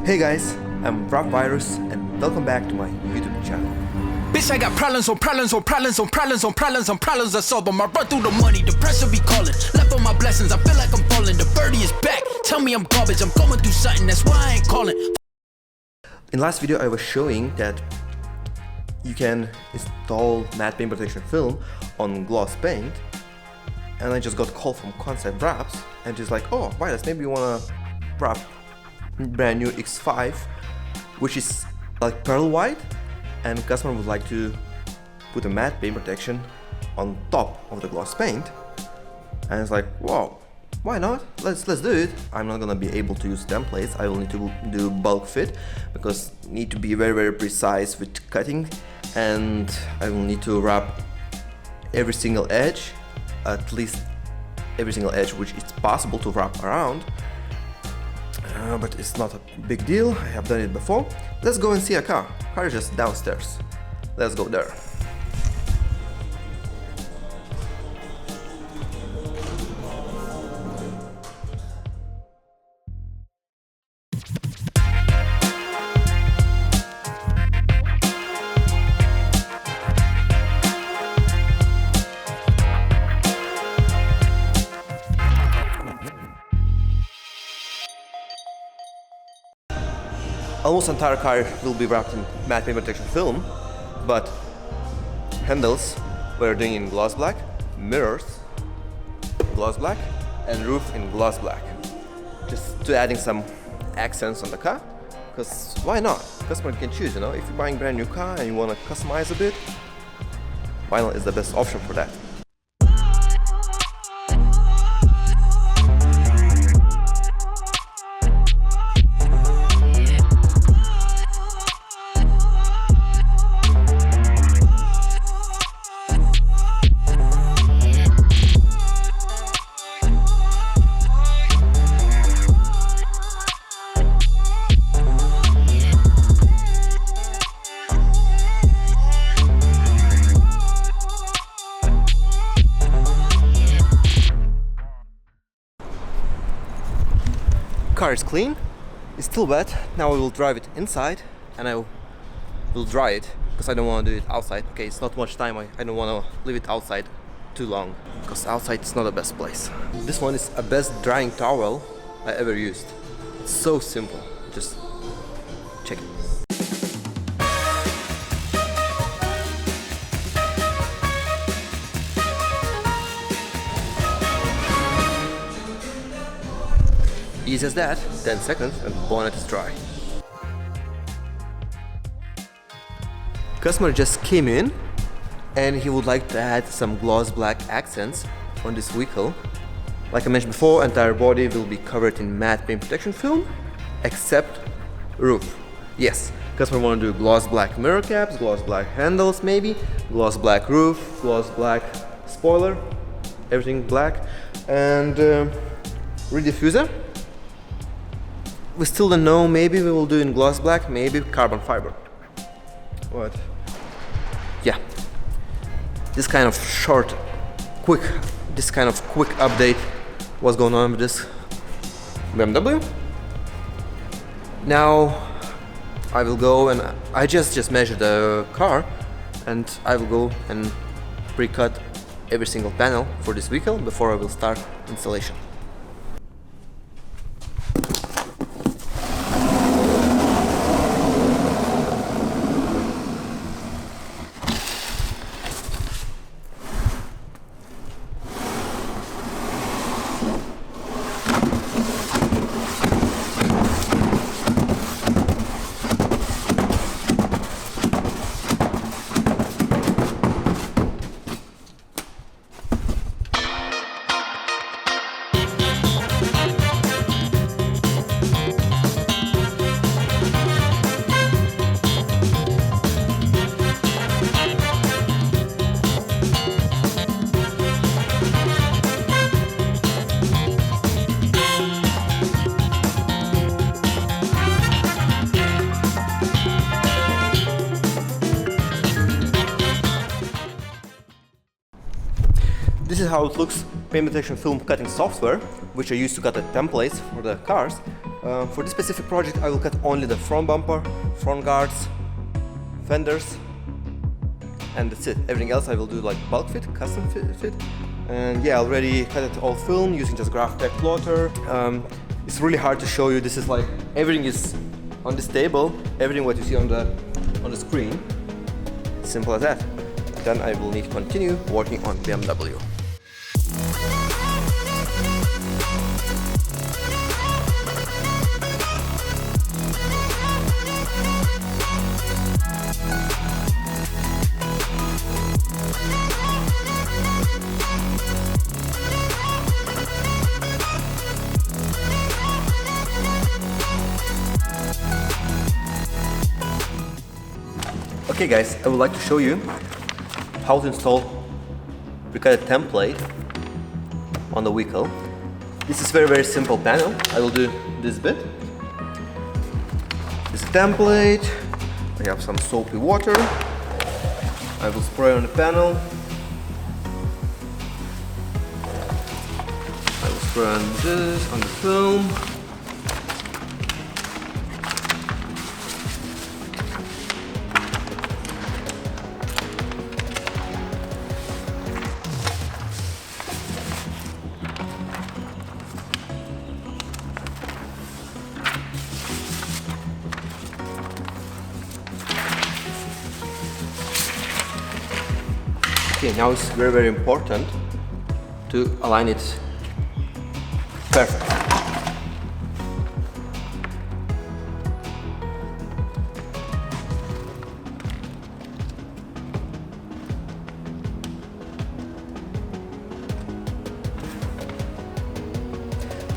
Hey guys, I'm Virus and welcome back to my YouTube channel. Bitch, I got problems on problems on problems on problems on problems on problems I solve them. I run through the money, the pressure be calling. Left on my blessings, I feel like I'm falling. The birdie is back, tell me I'm garbage. I'm going through something, that's why I ain't calling. In last video I was showing that you can install matte paint protection film on gloss paint, and I just got a call from Concept Wraps and she's like, oh Virus, maybe you wanna wrap brand new X5 which is like pearl white, and customer would like to put a matte paint protection on top of the gloss paint. And it's like, wow, why not? Let's do it. I'm not gonna be able to use templates. I will need to do bulk fit because need to be very precise with cutting, and I will need to wrap every single edge, at least every single edge which is possible to wrap around. But it's not a big deal, I have done it before. Let's go and see a car. Car is just downstairs. Let's go there. Almost entire car will be wrapped in matte paint protection film, but handles we're doing in gloss black, mirrors gloss black, and roof in gloss black. Just to adding some accents on the car, because why not? Customer can choose, you know, if you're buying a brand new car and you want to customize a bit, vinyl is the best option for that. Car is clean, it's still wet. Now I will drive it inside and I will dry it because I don't want to do it outside. Okay, it's not much time, I don't want to leave it outside too long because outside is not the best place. This one is the best drying towel I ever used. It's so simple, just check it. Easy as that, 10 seconds and bonnet is dry. Customer just came in and he would like to add some gloss black accents on this vehicle. Like I mentioned before, entire body will be covered in matte paint protection film except roof. Yes, customer want to do gloss black mirror caps, gloss black handles maybe, gloss black roof, gloss black spoiler, everything black, and rear diffuser. We still don't know, maybe we will do in gloss black, maybe carbon fiber. What? Yeah. This kind of quick update, what's going on with this BMW. Now I will go and I just measured the car, and I will go and pre-cut every single panel for this vehicle before I will start installation. This is how it looks, paint protection film cutting software, which I use to cut the templates for the cars. For this specific project, I will cut only the front bumper, front guards, fenders, and that's it. Everything else I will do like bulk fit, custom fit. And yeah, I already cut it all film using just Graphtec plotter. It's really hard to show you. This is like everything is on this table, everything what you see on the screen. Simple as that. Then I will need to continue working on BMW. Okay guys, I would like to show you how to install pre-cut template on the vehicle. This is very simple panel. I will do this bit. This template. I have some soapy water. I will spray on the panel. I will spray on this, on the film. Okay, now it's very important to align it perfect.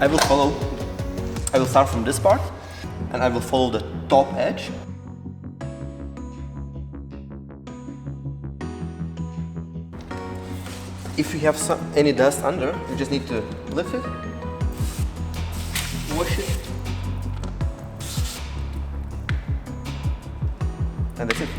I will start from this part and I will follow the top edge. If you have any dust under, you just need to lift it, wash it, and that's it.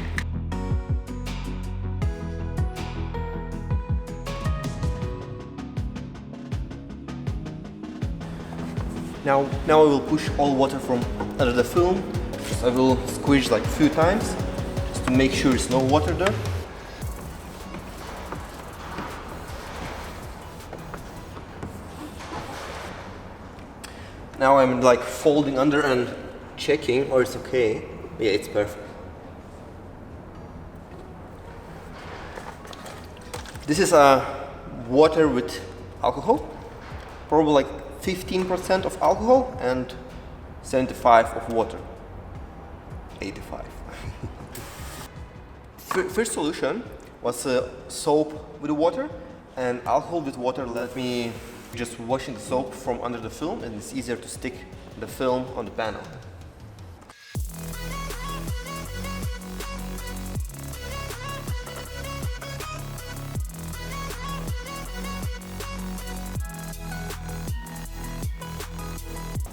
Now I will push all water from under the film. I will squeeze like a few times, just to make sure there's no water there. Now I'm like folding under and checking, or it's okay. Yeah, it's perfect. This is water with alcohol, probably like 15% of alcohol and 75 of water. 85. First solution was soap with water and alcohol with water. Let me just washing the soap from under the film, and it's easier to stick the film on the panel.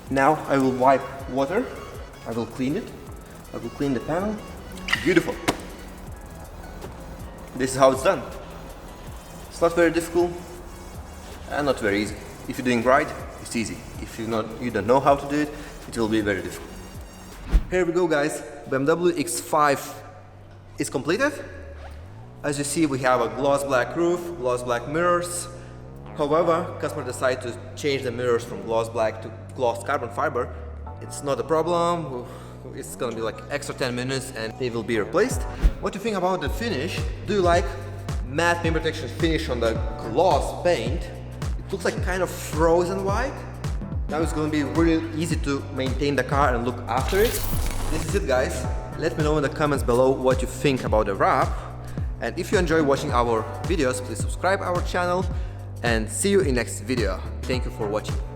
Now I will wipe water, I will clean it, I will clean the panel. Beautiful! This is how it's done. It's not very difficult and not very easy. If you're doing right, it's easy. If you don't know how to do it, it will be very difficult. Here we go guys, BMW X5 is completed. As you see, we have a gloss black roof, gloss black mirrors. However, customer decided to change the mirrors from gloss black to gloss carbon fiber. It's not a problem. It's gonna be like extra 10 minutes and they will be replaced. What do you think about the finish? Do you like matte paint protection finish on the gloss paint? It looks like kind of frozen white. Now it's going to be really easy to maintain the car and look after it. This is it guys. Let me know in the comments below what you think about the wrap. And if you enjoy watching our videos, please subscribe our channel and see you in next video. Thank you for watching.